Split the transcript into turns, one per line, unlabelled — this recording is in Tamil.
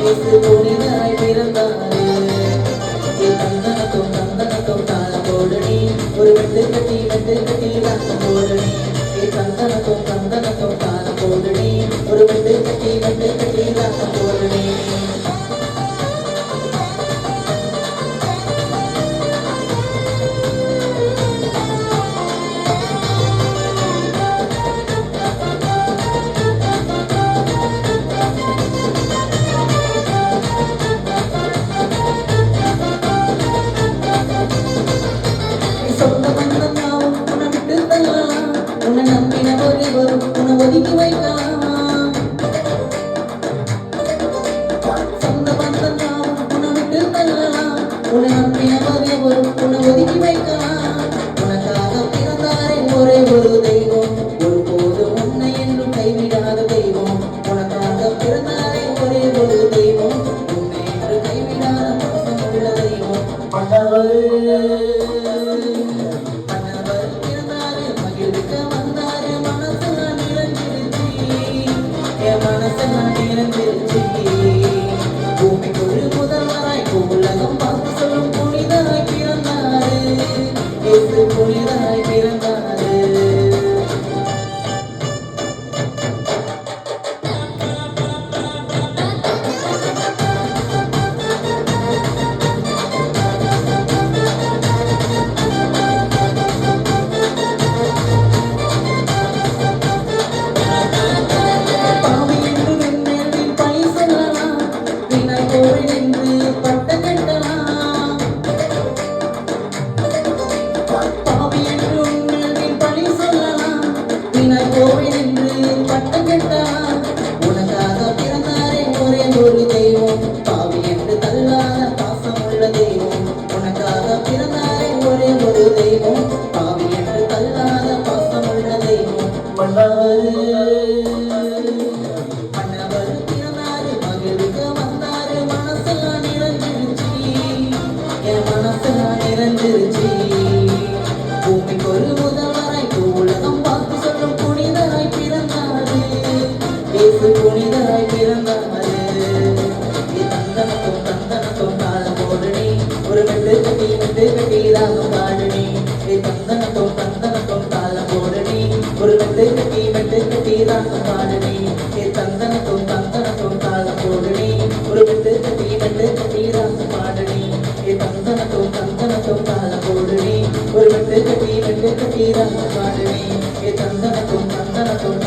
இயேசு புனிதராய் பிறந்தாரே. தந்தனத்தும் தந்தனத்தும் தாளம் போடுனி, ஒரு வெட்டு கட்டி ராகம் போடுனி. தந்தனத்தும் தந்தனத்தும் தாளம் போடுனி, ஒரு வெட்டு கட்டி ராகம் போடுனி. சொந்த பந்தம் யாவும் உன்னை விட்டு தள்ளலாம், உன்னை நம்பின ஒருவரும் உன்னை ஒதுக்கி வைக்கலாம். சொந்த பந்தம் யாவும் உன்னை விட்டு தள்ளலாம், உன்னை நம்பின ஒருவரும் உன்னை ஒதுக்கி வைக்கலாம். உனக்காக பிறந்தாரே ஒரே ஒரு தெய்வம், ஒருபோதும் உன்னை என்றும் கைவிடாத தெய்வம். உனக்காக பிறந்தாரே ஒரே ஒரு தெய்வம், உன்னை என்று கைவிடாத பாசமுள்ள தெய்வம். மன்னவர் பிறந்தாரு, மகிழ்விக்க வந்தாரு, மனசெல்லாம் நிறைஞ்சிருச்சு, என் மனசெல்லாம் நிறைஞ்சிருச்சு. பூமிக்கு ஒரு முதல்வராய் உலகம் பார்த்து சொல்லும் புனிதராய் பிறந்தாரு, இயேசு புனிதராய் பிறந்தாரு. உனக்காக பிறந்தாரே ஒரே ஒரு தெய்வம், பாவி என்று தள்ளாத பாசமுள்ள தெய்வம். உனக்காக பிறந்தாரே ஒரே ஒரு தெய்வம், பாவி என்று தள்ளாத பாசமுள்ள தெய்வம். மன்னவர் பிறந்தாரு, மகிழ்விக்க வந்தாரு, மனசெல்லாம் நிறைஞ்சிருச்சு, என் மனசெல்லாம் நிறைஞ்சிருச்சு. பூமிக்கு ஒரு முதல்வராய் உலகம் பார்த்து சொல்லும் புனிதராய் பிறந்தாரு, இயேசு புனிதராய் பிறந்தாரு. தந்தனத்தும் தந்தனத்தும் தாளம் போடுனி, ஒரு வெட்டு கட்டி ராகம் பாடுனி. தந்தனத்தும் தந்தனத்தும் தாளம் போடுனி, ஒரு வெட்டு கட்டி ராகம் பாடுனி. தந்தனத்தும் தந்தனத்தும் தாளம் போடுனி, ஒரு வெட்டு கட்டி ராகம் பாடுனி. தந்தனத்தும் தந்தனத்தும் தாளம் போடுனி, ஒரு வெட்டு கட்டி ராகம் பாடுனி. தந்தனத்தும் தந்தனத்தும்